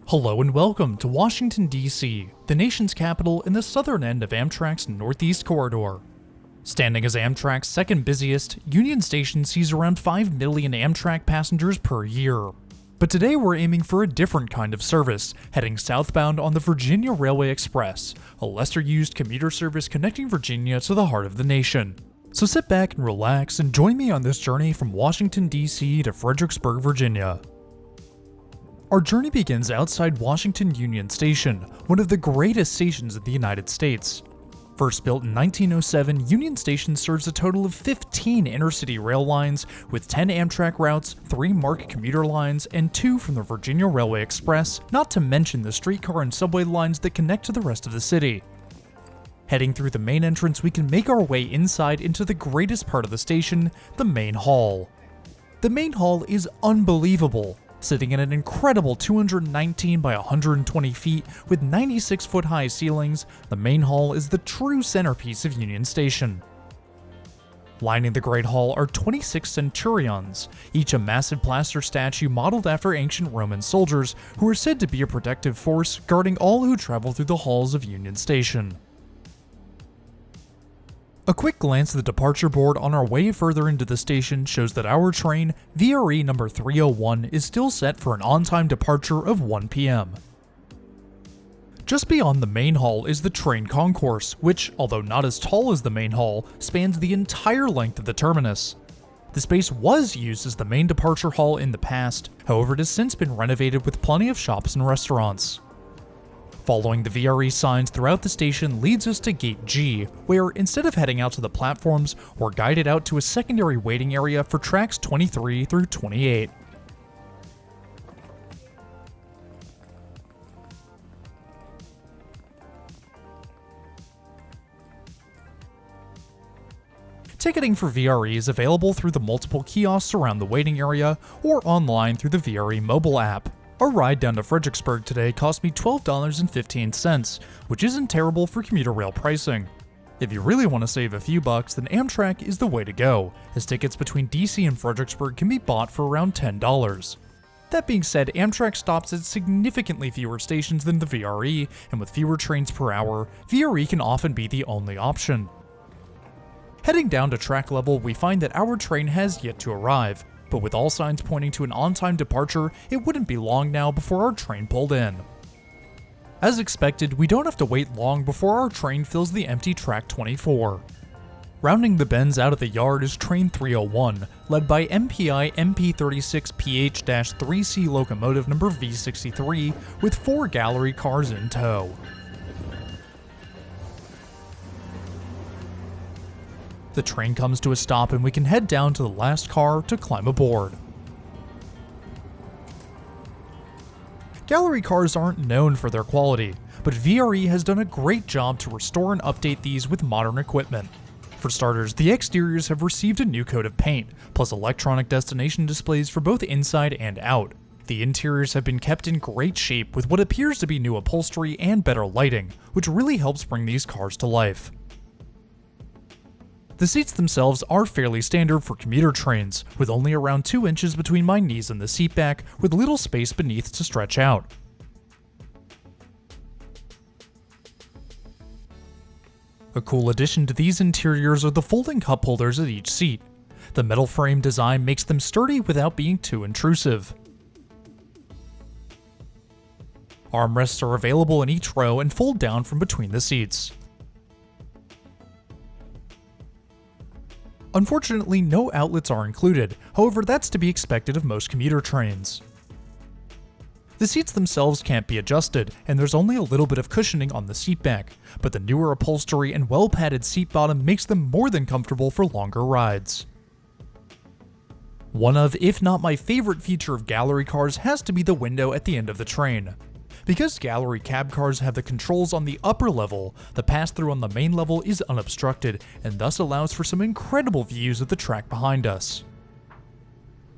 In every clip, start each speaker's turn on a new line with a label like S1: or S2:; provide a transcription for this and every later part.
S1: Hello and welcome to Washington, D.C., the nation's capital in the southern end of Amtrak's Northeast Corridor. Standing as Amtrak's second busiest, Union Station sees around 5 million Amtrak passengers per year. But today we're aiming for a different kind of service, heading southbound on the Virginia Railway Express, a lesser-used commuter service connecting Virginia to the heart of the nation. So sit back and relax and join me on this journey from Washington, D.C. to Fredericksburg, Virginia. Our journey begins outside Washington Union Station, one of the greatest stations in the United States. First built in 1907, Union Station serves a total of 15 intercity rail lines, with 10 Amtrak routes, 3 MARC commuter lines, and 2 from the Virginia Railway Express, not to mention the streetcar and subway lines that connect to the rest of the city. Heading through the main entrance, we can make our way inside into the greatest part of the station, the main hall. The main hall is unbelievable. Sitting at an incredible 219 by 120 feet with 96-foot high ceilings, the main hall is the true centerpiece of Union Station. Lining the Great Hall are 26 centurions, each a massive plaster statue modeled after ancient Roman soldiers who are said to be a protective force guarding all who travel through the halls of Union Station. A quick glance at the departure board on our way further into the station shows that our train, VRE number 301, is still set for an on-time departure of 1 p.m. Just beyond the main hall is the train concourse, which, although not as tall as the main hall, spans the entire length of the terminus. The space was used as the main departure hall in the past, however it has since been renovated with plenty of shops and restaurants. Following the VRE signs throughout the station leads us to Gate G, where instead of heading out to the platforms, we're guided out to a secondary waiting area for tracks 23 through 28. Ticketing for VRE is available through the multiple kiosks around the waiting area or online through the VRE mobile app. Our ride down to Fredericksburg today cost me $12.15, which isn't terrible for commuter rail pricing. If you really want to save a few bucks, then Amtrak is the way to go, as tickets between DC and Fredericksburg can be bought for around $10. That being said, Amtrak stops at significantly fewer stations than the VRE, and with fewer trains per hour, VRE can often be the only option. Heading down to track level, we find that our train has yet to arrive. But with all signs pointing to an on-time departure, it wouldn't be long now before our train pulled in. As expected, we don't have to wait long before our train fills the empty track 24. Rounding the bends out of the yard is train 301, led by MPI MP36PH-3C locomotive number V63 with 4 gallery cars in tow. The train comes to a stop and we can head down to the last car to climb aboard. Gallery cars aren't known for their quality, but VRE has done a great job to restore and update these with modern equipment. For starters, the exteriors have received a new coat of paint, plus electronic destination displays for both inside and out. The interiors have been kept in great shape with what appears to be new upholstery and better lighting, which really helps bring these cars to life. The seats themselves are fairly standard for commuter trains, with only around 2 inches between my knees and the seat back, with little space beneath to stretch out. A cool addition to these interiors are the folding cup holders at each seat. The metal frame design makes them sturdy without being too intrusive. Armrests are available in each row and fold down from between the seats. Unfortunately, no outlets are included, however that's to be expected of most commuter trains. The seats themselves can't be adjusted, and there's only a little bit of cushioning on the seat back, but the newer upholstery and well-padded seat bottom makes them more than comfortable for longer rides. One of, if not my favorite feature of gallery cars has to be the window at the end of the train. Because gallery cab cars have the controls on the upper level, the pass-through on the main level is unobstructed and thus allows for some incredible views of the track behind us.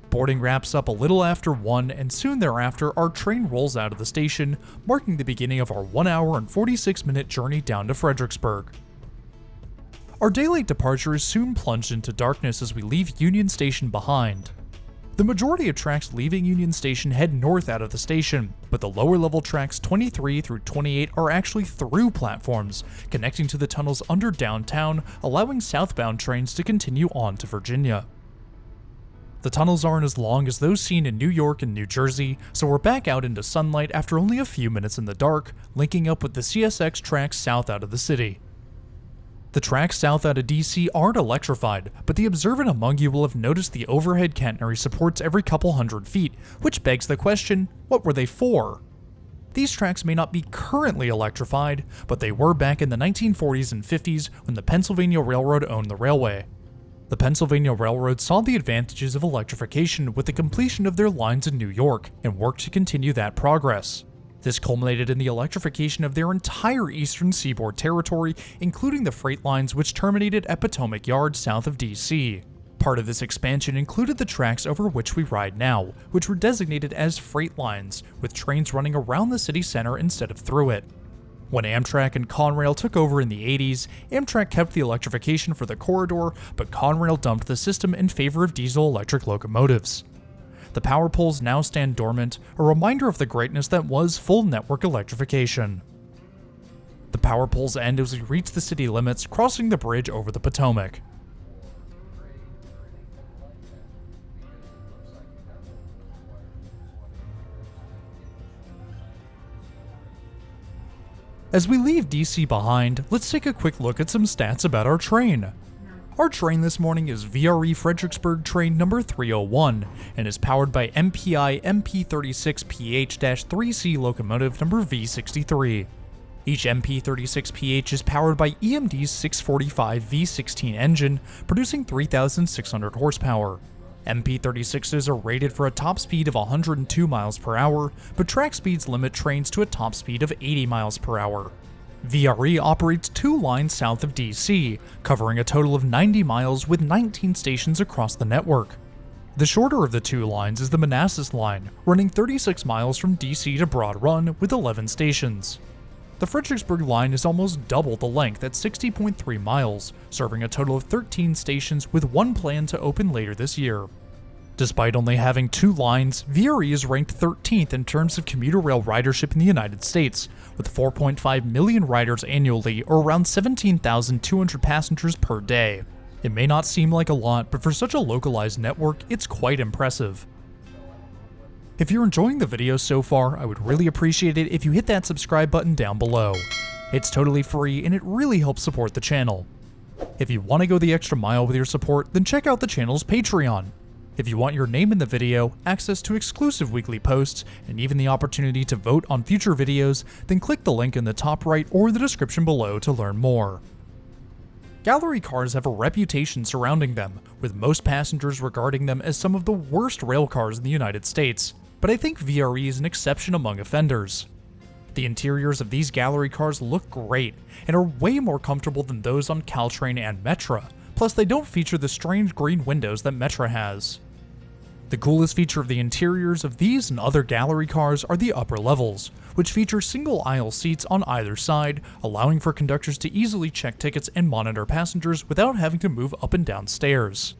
S1: Boarding wraps up a little after 1 and soon thereafter our train rolls out of the station, marking the beginning of our 1 hour and 46-minute journey down to Fredericksburg. Our daylight departure is soon plunged into darkness as we leave Union Station behind. The majority of tracks leaving Union Station head north out of the station, but the lower level tracks 23 through 28 are actually through platforms, connecting to the tunnels under downtown, allowing southbound trains to continue on to Virginia. The tunnels aren't as long as those seen in New York and New Jersey, so we're back out into sunlight after only a few minutes in the dark, linking up with the CSX tracks south out of the city. The tracks south out of DC aren't electrified, but the observant among you will have noticed the overhead catenary supports every couple hundred feet, which begs the question, what were they for? These tracks may not be currently electrified, but they were back in the 1940s and 50s when the Pennsylvania Railroad owned the railway. The Pennsylvania Railroad saw the advantages of electrification with the completion of their lines in New York and worked to continue that progress. This culminated in the electrification of their entire eastern seaboard territory, including the freight lines which terminated at Potomac Yard south of DC. Part of this expansion included the tracks over which we ride now, which were designated as freight lines, with trains running around the city center instead of through it. When Amtrak and Conrail took over in the 80s, Amtrak kept the electrification for the corridor, but Conrail dumped the system in favor of diesel-electric locomotives. The power poles now stand dormant, a reminder of the greatness that was full network electrification. The power poles end as we reach the city limits, crossing the bridge over the Potomac. As we leave DC behind, let's take a quick look at some stats about our train. Our train this morning is VRE Fredericksburg train number 301 and is powered by MPI MP36PH-3C locomotive number V63. Each MP36PH is powered by EMD's 645 V16 engine, producing 3,600 horsepower. MP36s are rated for a top speed of 102 miles per hour, but track speeds limit trains to a top speed of 80 miles per hour. VRE operates 2 lines south of DC, covering a total of 90 miles with 19 stations across the network. The shorter of the 2 lines is the Manassas line, running 36 miles from DC to Broad Run with 11 stations. The Fredericksburg line is almost double the length at 60.3 miles, serving a total of 13 stations with one planned to open later this year. Despite only having 2 lines, VRE is ranked 13th in terms of commuter rail ridership in the United States, with 4.5 million riders annually, or around 17,200 passengers per day. It may not seem like a lot, but for such a localized network, it's quite impressive. If you're enjoying the video so far, I would really appreciate it if you hit that subscribe button down below. It's totally free and it really helps support the channel. If you want to go the extra mile with your support, then check out the channel's Patreon. If you want your name in the video, access to exclusive weekly posts, and even the opportunity to vote on future videos, then click the link in the top right or the description below to learn more. Gallery cars have a reputation surrounding them, with most passengers regarding them as some of the worst rail cars in the United States, but I think VRE is an exception among offenders. The interiors of these gallery cars look great, and are way more comfortable than those on Caltrain and Metra, plus they don't feature the strange green windows that Metra has. The coolest feature of the interiors of these and other gallery cars are the upper levels, which feature single aisle seats on either side, allowing for conductors to easily check tickets and monitor passengers without having to move up and down stairs.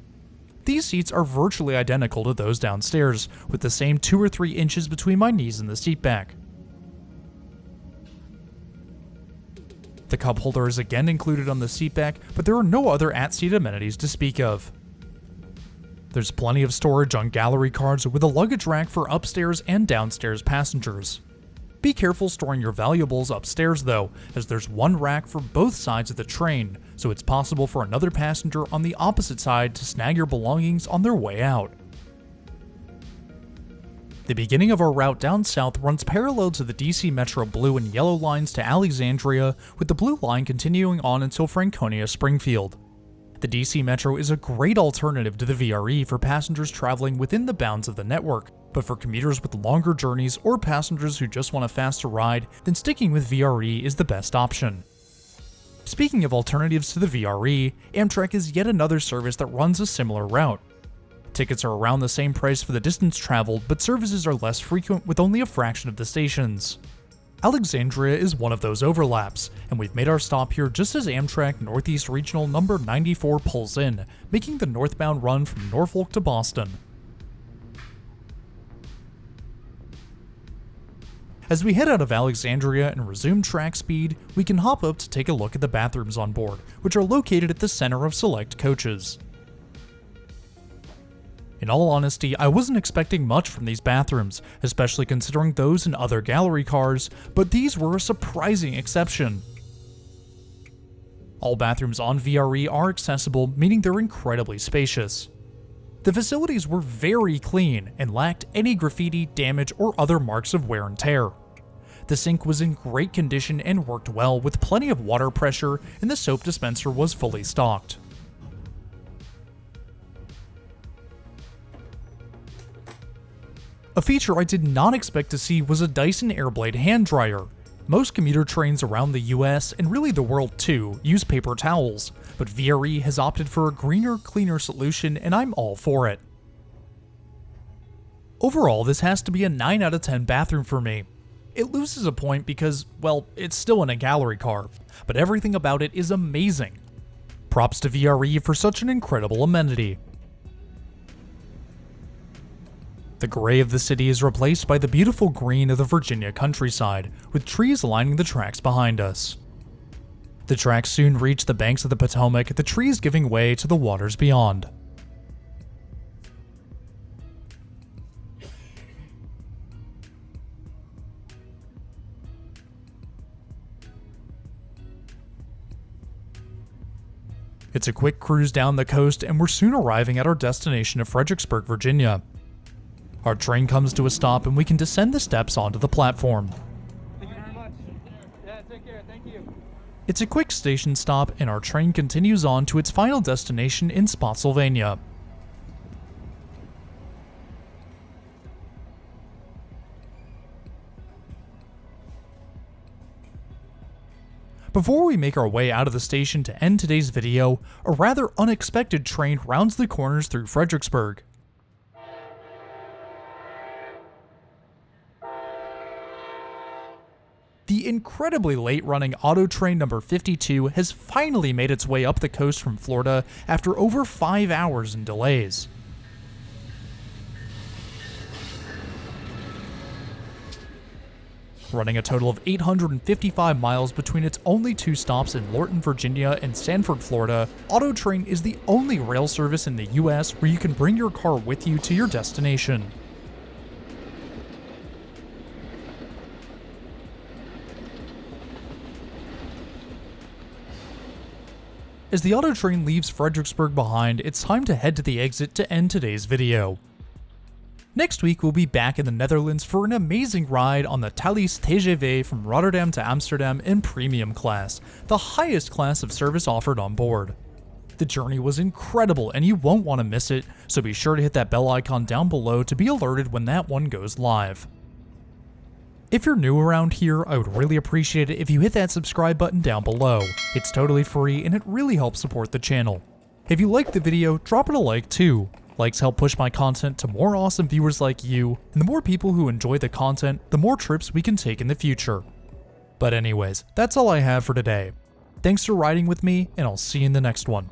S1: These seats are virtually identical to those downstairs, with the same 2 or 3 inches between my knees and the seat back. The cup holder is again included on the seat back, but there are no other at-seat amenities to speak of. There's plenty of storage on gallery cars with a luggage rack for upstairs and downstairs passengers. Be careful storing your valuables upstairs though, as there's one rack for both sides of the train, so it's possible for another passenger on the opposite side to snag your belongings on their way out. The beginning of our route down south runs parallel to the DC Metro blue and yellow lines to Alexandria, with the blue line continuing on until Franconia Springfield. The DC Metro is a great alternative to the VRE for passengers traveling within the bounds of the network, but for commuters with longer journeys or passengers who just want a faster ride, then sticking with VRE is the best option. Speaking of alternatives to the VRE, Amtrak is yet another service that runs a similar route. Tickets are around the same price for the distance traveled, but services are less frequent with only a fraction of the stations. Alexandria is one of those overlaps, and we've made our stop here just as Amtrak Northeast Regional number 94 pulls in, making the northbound run from Norfolk to Boston. As we head out of Alexandria and resume track speed, we can hop up to take a look at the bathrooms on board, which are located at the center of select coaches. In all honesty, I wasn't expecting much from these bathrooms, especially considering those in other gallery cars, but these were a surprising exception. All bathrooms on VRE are accessible, meaning they're incredibly spacious. The facilities were very clean and lacked any graffiti, damage, or other marks of wear and tear. The sink was in great condition and worked well with plenty of water pressure, and the soap dispenser was fully stocked. A feature I did not expect to see was a Dyson Airblade hand dryer. Most commuter trains around the US, and really the world too, use paper towels, but VRE has opted for a greener, cleaner solution, and I'm all for it. Overall, this has to be a 9 out of 10 bathroom for me. It loses a point because, well, it's still in a gallery car, but everything about it is amazing. Props to VRE for such an incredible amenity. The gray of the city is replaced by the beautiful green of the Virginia countryside, with trees lining the tracks behind us. The tracks soon reach the banks of the Potomac, the trees giving way to the waters beyond. It's a quick cruise down the coast, and we're soon arriving at our destination of Fredericksburg, Virginia. Our train comes to a stop and we can descend the steps onto the platform.
S2: Thank you very much. Yeah, take care. Thank you.
S1: It's a quick station stop and our train continues on to its final destination in Spotsylvania. Before we make our way out of the station to end today's video, a rather unexpected train rounds the corners through Fredericksburg. The incredibly late-running auto train number 52 has finally made its way up the coast from Florida after over 5 hours in delays. Running a total of 855 miles between its only 2 stops in Lorton, Virginia and Sanford, Florida, AutoTrain is the only rail service in the US where you can bring your car with you to your destination. As the AutoTrain leaves Fredericksburg behind, it's time to head to the exit to end today's video. Next week, we'll be back in the Netherlands for an amazing ride on the Thalys TGV from Rotterdam to Amsterdam in premium class, the highest class of service offered on board. The journey was incredible and you won't want to miss it, so be sure to hit that bell icon down below to be alerted when that one goes live. If you're new around here, I would really appreciate it if you hit that subscribe button down below. It's totally free and it really helps support the channel. If you liked the video, drop it a like too. Likes help push my content to more awesome viewers like you, and the more people who enjoy the content, the more trips we can take in the future. But anyways, that's all I have for today. Thanks for riding with me, and I'll see you in the next one.